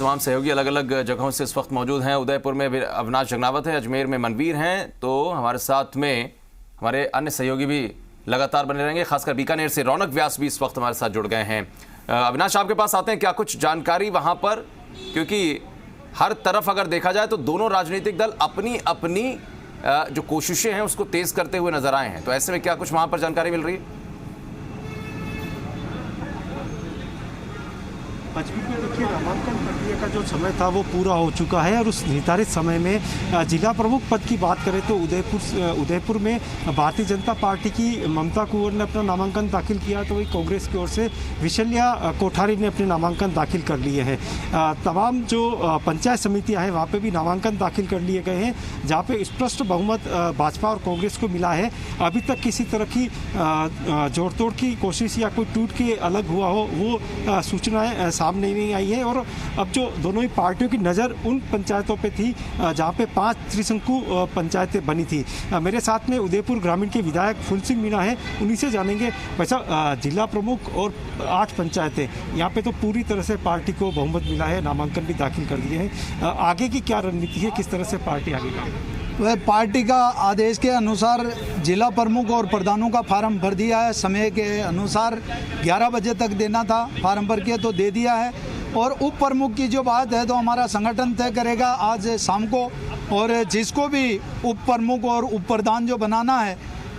तमाम सहयोगी अलग अलग जगहों से इस वक्त मौजूद हैं। उदयपुर में अविनाश जगनावत है, अजमेर में मनवीर हैं, तो हमारे साथ में हमारे अन्य सहयोगी भी लगातार बने रहेंगे। खासकर बीकानेर से रौनक व्यास भी इस वक्त हमारे साथ जुड़ गए हैं। अविनाश, आपके पास आते हैं, क्या कुछ जानकारी वहां पर, क्योंकि हर तरफ अगर देखा जाए तो दोनों राजनीतिक दल अपनी अपनी जो कोशिशें हैं उसको तेज करते हुए नजर आए हैं, तो ऐसे में क्या कुछ वहां पर जानकारी मिल रही है? अजमेर में देखिए, नामांकन प्रक्रिया का जो समय था वो पूरा हो चुका है और उस निर्धारित समय में जिला प्रमुख पद की बात करें तो उदयपुर में भारतीय जनता पार्टी की ममता कुंवर ने अपना नामांकन दाखिल किया, तो वही कांग्रेस की ओर से विशल्या कोठारी ने अपने नामांकन दाखिल कर लिए हैं। तमाम जो पंचायत समितियां हैं वहाँ पे भी नामांकन दाखिल कर लिए गए हैं, जहाँ पे स्पष्ट बहुमत भाजपा और कांग्रेस को मिला है। अभी तक किसी तरह की जोड़ तोड़ की कोशिश या कोई टूट के अलग हुआ हो वो सूचनाएं सामने नहीं आई है। और अब जो दोनों ही पार्टियों की नज़र उन पंचायतों पे थी जहाँ पे 5 त्रिशंकु पंचायतें बनी थी। मेरे साथ में उदयपुर ग्रामीण के विधायक फूल सिंह मीणा है, उन्हीं से जानेंगे। वैसा जिला प्रमुख और 8 पंचायतें, यहाँ पे तो पूरी तरह से पार्टी को बहुमत मिला है, नामांकन भी दाखिल कर दिए हैं। आगे की क्या रणनीति है, किस तरह से पार्टी आगे बढ़ेगी? वह पार्टी का आदेश के अनुसार जिला प्रमुख और प्रधानों का फार्म भर दिया है। समय के अनुसार 11 बजे तक देना था, फार्म भर के तो दे दिया है। और उप प्रमुख की जो बात है तो हमारा संगठन तय करेगा आज शाम को, और जिसको भी उप प्रमुख और उप प्रधान जो बनाना है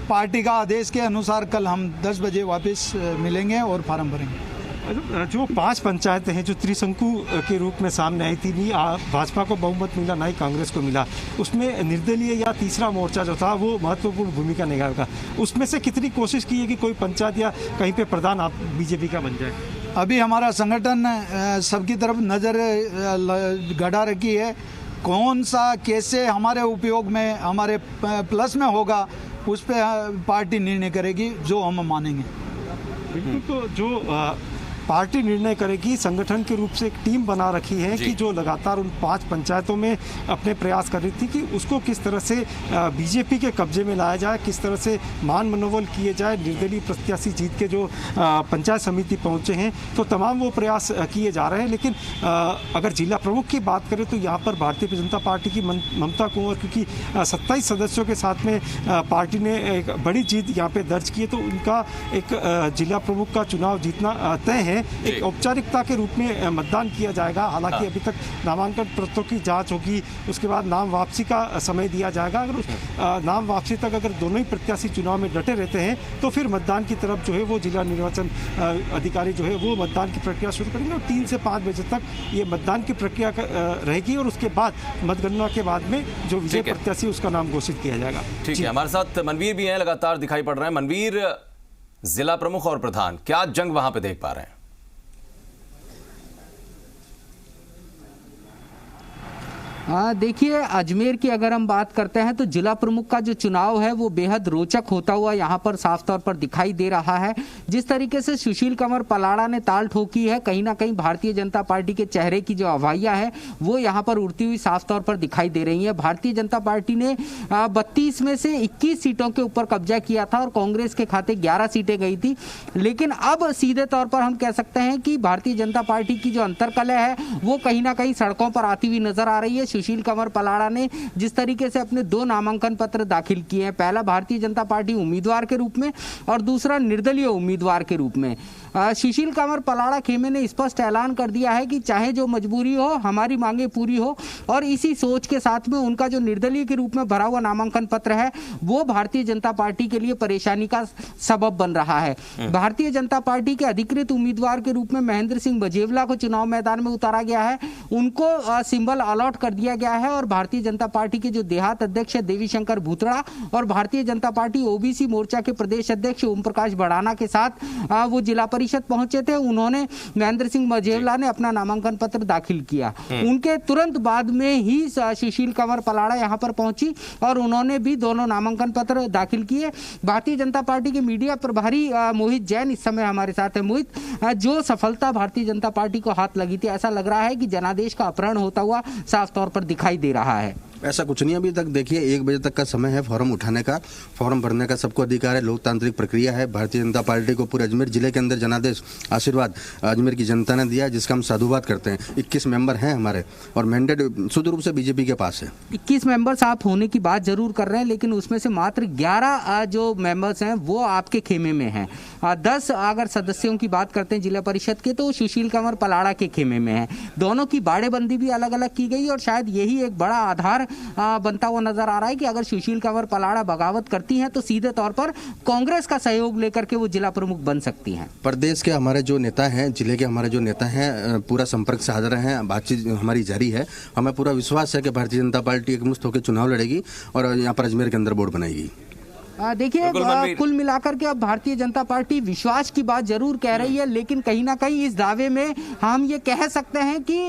पार्टी का आदेश के अनुसार कल हम 10 बजे वापस मिलेंगे और फार्म भरेंगे। जो 5 पंचायतें हैं जो त्रिशंकु के रूप में सामने आई थी, नहीं भाजपा को बहुमत मिला ना ही कांग्रेस को मिला, उसमें निर्दलीय या तीसरा मोर्चा जो था वो महत्वपूर्ण भूमिका निभाएगा। उसमें से कितनी कोशिश की है कि कोई पंचायत या कहीं पे प्रधान आप बीजेपी का बन जाए? अभी हमारा संगठन सबकी तरफ नज़र गड़ा रखी है, कौन सा कैसे हमारे उपयोग में हमारे प्लस में होगा उस पर पार्टी निर्णय करेगी, जो हम मानेंगे। बिल्कुल, तो जो पार्टी निर्णय करेगी, संगठन के रूप से एक टीम बना रखी है कि जो लगातार उन 5 पंचायतों में अपने प्रयास कर रही थी कि उसको किस तरह से बीजेपी के कब्जे में लाया जाए, किस तरह से मान मनोबल किए जाए। निर्दलीय प्रत्याशी जीत के जो पंचायत समिति पहुंचे हैं तो तमाम वो प्रयास किए जा रहे हैं। लेकिन अगर जिला प्रमुख की बात करें तो यहाँ पर भारतीय जनता पार्टी की ममता कुंवर, क्योंकि 27 सदस्यों के साथ में पार्टी ने एक बड़ी जीत यहाँ पे दर्ज की है, तो उनका एक जिला प्रमुख का चुनाव जीतना तय है। एक औपचारिकता के रूप में मतदान किया जाएगा। हालांकि अभी तक नामांकन पत्रों की जांच होगी, उसके बाद नाम वापसी का समय दिया जाएगा। अगर उस नाम वापसी तक अगर दोनों ही प्रत्याशी चुनाव में डटे रहते हैं तो फिर मतदान की तरफ जो है वो जिला निर्वाचन अधिकारी जो है वो मतदान की प्रक्रिया शुरू करेंगे और 3 से 5 बजे तक ये मतदान की प्रक्रिया रहेगी और उसके बाद मतगणना के बाद में जो विजय प्रत्याशी उसका नाम घोषित किया जाएगा। ठीक है, हमारे साथ मनवीर भी हैं, लगातार दिखाई पड़ रहे हैं। मनवीर, जिला प्रमुख और प्रधान, क्या जंग वहां पे देख पा रहे हैं? देखिए, अजमेर की अगर हम बात करते हैं तो जिला प्रमुख का जो चुनाव है वो बेहद रोचक होता हुआ यहाँ पर साफ तौर पर दिखाई दे रहा है। जिस तरीके से सुशील कंवर पलाड़ा ने ताल ठोकी है, कहीं ना कहीं भारतीय जनता पार्टी के चेहरे की जो हवाइयाँ है वो यहाँ पर उड़ती हुई साफ तौर पर दिखाई दे रही है। भारतीय जनता पार्टी ने 32 में से 21 सीटों के ऊपर कब्जा किया था और कांग्रेस के खाते 11 सीटें गई थी। लेकिन अब सीधे तौर पर हम कह सकते हैं कि भारतीय जनता पार्टी की जो अंतर्कलह है वो कहीं ना कहीं सड़कों पर आती हुई नजर आ रही है। सुशील कंवर पलाड़ा ने जिस तरीके से अपने 2 नामांकन पत्र दाखिल किए हैं, पहला भारतीय जनता पार्टी उम्मीदवार के रूप में और दूसरा निर्दलीय उम्मीदवार के रूप में, सुशील कंवर पलाड़ा खेमे ने स्पष्ट ऐलान कर दिया है कि चाहे जो मजबूरी हो हमारी मांगे पूरी हो। और इसी सोच के साथ में उनका जो निर्दलीय के रूप में भरा हुआ नामांकन पत्र है वो भारतीय जनता पार्टी के लिए परेशानी का सबब बन रहा है। भारतीय जनता पार्टी के अधिकृत उम्मीदवार के रूप में महेंद्र सिंह बजेवला को चुनाव मैदान में उतारा गया है, उनको सिंबल अलॉट कर दिया गया है। और भारतीय जनता पार्टी के जो देहात अध्यक्ष है देवीशंकर भूतड़ा और भारतीय जनता पार्टी ओबीसी मोर्चा के प्रदेश अध्यक्ष ओम प्रकाश बढ़ाना के साथ वो जिला परिषद पहुंचे थे। उन्होंने महेंद्र सिंह बजेवला ने अपना नामांकन पत्र दाखिल किया। उनके तुरंत बाद में ही सुशील कंवर पलाड़ा यहां पर पहुंची और उन्होंने भी दोनों नामांकन पत्र दाखिल किए। भारतीय जनता पार्टी के मीडिया प्रभारी मोहित जैन इस समय हमारे साथ है। मोहित, जो सफलता भारतीय जनता पार्टी को हाथ लगी थी, ऐसा लग रहा है कि जनादेश का अपहरण होता हुआ साफ तौर पर दिखाई दे रहा है। ऐसा कुछ नहीं, अभी तक देखिए 1 बजे तक का समय है फॉर्म उठाने का, फॉर्म भरने का सबको अधिकार है, लोकतांत्रिक प्रक्रिया है। भारतीय जनता पार्टी को पूरे अजमेर जिले के अंदर जनादेश आशीर्वाद अजमेर की जनता ने दिया, जिसका हम साधुवाद करते हैं। 21 मेंबर हैं हमारे और मैंडेट शुद्ध रूप से बीजेपी के पास है। 21 मेंबर्स आप होने की बात जरूर कर रहे हैं, लेकिन उसमें से मात्र 11 जो मेंबर्स हैं वो आपके खेमे में हैं। 10 अगर सदस्यों की बात करते हैं जिला परिषद के तो सुशील कंवर पलाड़ा के खेमे में है। दोनों की बाड़ेबंदी भी अलग अलग की गई और शायद यही एक बड़ा आधार बनता हुआ नजर आ रहा है कि अगर सुशील कंवर पलाड़ा बगावत करती हैं तो सीधे तौर पर कांग्रेस का सहयोग लेकर के वो जिला प्रमुख बन सकती हैं। प्रदेश के हमारे जो नेता हैं, जिले के हमारे जो नेता हैं, पूरा संपर्क साध रहे हैं, बातचीत हमारी जारी है। हमें पूरा विश्वास है कि भारतीय जनता पार्टी एकमुश्त होकर चुनाव लड़ेगी और यहाँ पर अजमेर के अंदर बोर्ड बनाएगी। देखिए कुल मिलाकर के अब भारतीय जनता पार्टी विश्वास की बात जरूर कह रही है, लेकिन कहीं ना कहीं इस दावे में हम ये कह सकते हैं कि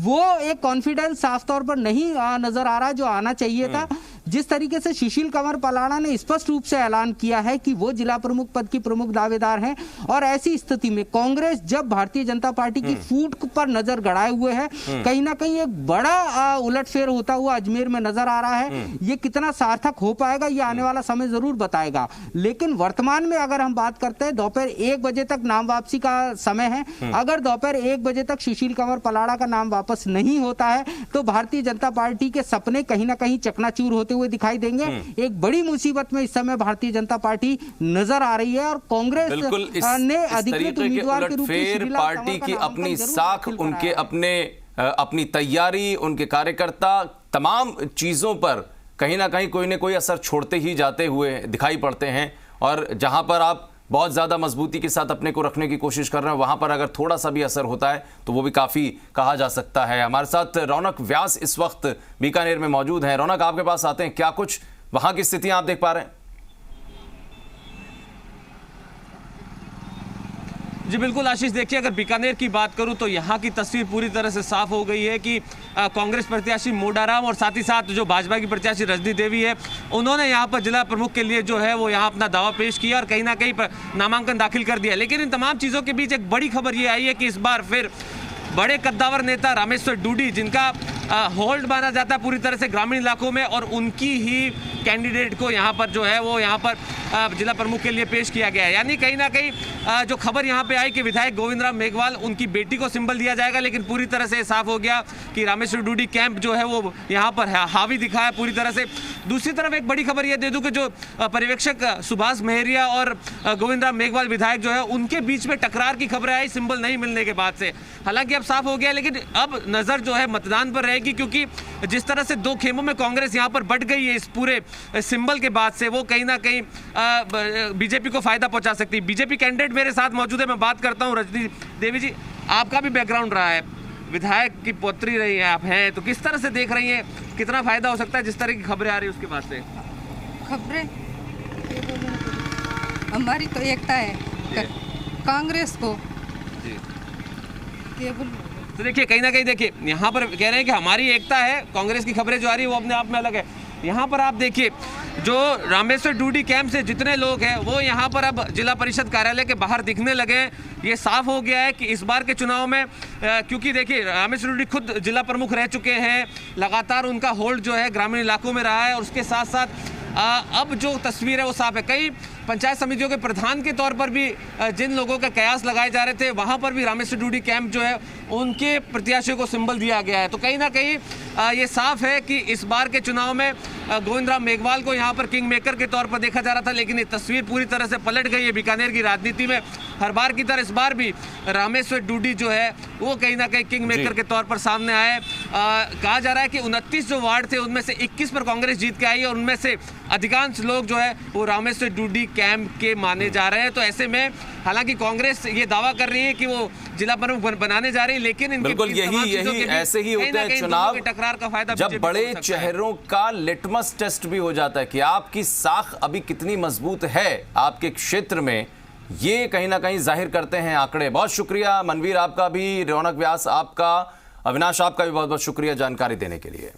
वो एक कॉन्फिडेंस साफ तौर पर नहीं नजर आ रहा जो आना चाहिए था। जिस तरीके से सुशील कंवर पलाड़ा ने स्पष्ट रूप से ऐलान किया है कि वो जिला प्रमुख पद की प्रमुख दावेदार हैं और ऐसी स्थिति में कांग्रेस जब भारतीय जनता पार्टी की फूट पर नजर गड़ाए हुए है, कहीं ना कहीं एक बड़ा उलटफेर होता हुआ अजमेर में नजर आ रहा है। ये कितना सार्थक हो पाएगा ये आने वाला समय जरूर बताएगा, लेकिन वर्तमान में अगर हम बात करते हैं दोपहर 1 बजे तक नाम वापसी का समय है। अगर दोपहर 1 बजे तक सुशील कंवर पलाड़ा का नाम वापस नहीं होता है तो भारतीय जनता पार्टी के सपने कहीं ना कहीं चकनाचूर होते हुए दिखाई देंगे। एक बड़ी मुसीबत में इस समय भारतीय जनता पार्टी नजर आ रही है और कांग्रेस ने अधिकृत उम्मीदवार के रूप में पार्टी की अपनी साख, उनके अपनी तैयारी, उनके कार्यकर्ता, तमाम चीजों पर कहीं ना कहीं कोई न कोई असर छोड़ते ही जाते हुए दिखाई पड़ते हैं। और जहां पर आप बहुत ज़्यादा मजबूती के साथ अपने को रखने की कोशिश कर रहे हैं, वहां पर अगर थोड़ा सा भी असर होता है तो वो भी काफ़ी कहा जा सकता है। हमारे साथ रौनक व्यास इस वक्त बीकानेर में मौजूद हैं। रौनक, आपके पास आते हैं, क्या कुछ वहां की स्थितियां आप देख पा रहे हैं? जी बिल्कुल आशीष, देखिए अगर बीकानेर की बात करूं तो यहाँ की तस्वीर पूरी तरह से साफ हो गई है कि कांग्रेस प्रत्याशी मोडाराम और साथ ही साथ जो भाजपा की प्रत्याशी रजनी देवी है, उन्होंने यहाँ पर जिला प्रमुख के लिए जो है वो यहाँ अपना दावा पेश किया और कहीं ना कहीं नामांकन दाखिल कर दिया। लेकिन इन तमाम चीज़ों के बीच एक बड़ी खबर ये आई है कि इस बार फिर बड़े कद्दावर नेता रामेश्वर डूडी, जिनका होल्ड माना जाता है पूरी तरह से ग्रामीण इलाकों में, और उनकी ही कैंडिडेट को यहाँ पर जो है वो यहाँ पर जिला प्रमुख के लिए पेश किया गया है। यानी कहीं ना कहीं जो खबर यहाँ पे आई कि विधायक गोविंद राम मेघवाल, उनकी बेटी को सिंबल दिया जाएगा, लेकिन पूरी तरह से साफ हो गया कि रामेश्वर डूडी कैंप जो है वो यहाँ पर हावी दिखा है पूरी तरह से। दूसरी तरफ एक बड़ी खबर ये दे दूँ कि जो पर्यवेक्षक सुभाष मेहरिया और गोविंद राम मेघवाल विधायक जो है उनके बीच में टकरार की खबरें आई सिंबल नहीं मिलने के बाद से। हालांकि अब साफ हो गया, लेकिन अब नजर जो है मतदान पर रहेगी, क्योंकि जिस तरह से 2 खेमों में कांग्रेस यहाँ पर बट गई है इस पूरे सिंबल के बाद से, वो कहीं ना कहीं बीजेपी को फायदा पहुंचा सकती है। बीजेपी कैंडिडेट मेरे साथ मौजूद है, मैं बात करता हूं रजनी देवी जी, आपका भी बैकग्राउंड रहा है, विधायक की पौत्री रही है आप हैं, तो किस तरह से देख रही हैं, कितना फायदा हो सकता है जिस तरह की खबरें आ रही है उसके बाद से? खबरें हमारी तो एकता है कांग्रेस को। तो देखिए कहीं ना कहीं देखिए यहाँ पर कह रहे हैं कि हमारी एकता है, कांग्रेस की खबरें जो आ रही है वो अपने आप में अलग है। यहाँ पर आप देखिए जो रामेश्वर डूडी कैंप से जितने लोग हैं वो यहाँ पर अब जिला परिषद कार्यालय के बाहर दिखने लगे हैं। ये साफ हो गया है कि इस बार के चुनाव में क्योंकि देखिए रामेश्वर डूडी खुद जिला प्रमुख रह चुके हैं, लगातार उनका होल्ड जो है ग्रामीण इलाकों में रहा है, और उसके साथ साथ अब जो तस्वीर है वो साफ है। कई पंचायत समितियों के प्रधान के तौर पर भी जिन लोगों का कयास लगाए जा रहे थे, वहां पर भी रामेश्वर डूडी कैंप जो है उनके प्रत्याशियों को सिंबल दिया गया है। तो कहीं ना कहीं ये साफ है कि इस बार के चुनाव में गोविंद राम मेघवाल को यहाँ पर किंग मेकर के तौर पर देखा जा रहा था, लेकिन ये तस्वीर पूरी तरह से पलट गई है बीकानेर की राजनीति में। हर बार की तरह इस बार भी रामेश्वर डूडी जो है वो कहीं ना कहीं किंग मेकर के तौर पर सामने आए। कहा जा रहा है कि 29 जो वार्ड थे उनमें से 21 पर कांग्रेस जीत के आई है, और उनमें से अधिकांश लोग जो है वो रामेश्वर डूडी कैंप के माने जा रहे हैं। तो ऐसे में हालांकि कांग्रेस ये दावा कर रही है कि वो जिला प्रमुख बनाने जा रही है, लेकिन बिल्कुल यही ऐसे ही होते हैं चुनाव, टकरार का फायदा जब बड़े चेहरों का लिटमस टेस्ट भी हो जाता है कि आपकी साख अभी कितनी मजबूत है आपके क्षेत्र में, ये कहीं ना कहीं जाहिर करते हैं आंकड़े। बहुत शुक्रिया मनवीर आपका भी, रौनक व्यास आपका, अविनाश आपका भी बहुत बहुत शुक्रिया जानकारी देने के लिए।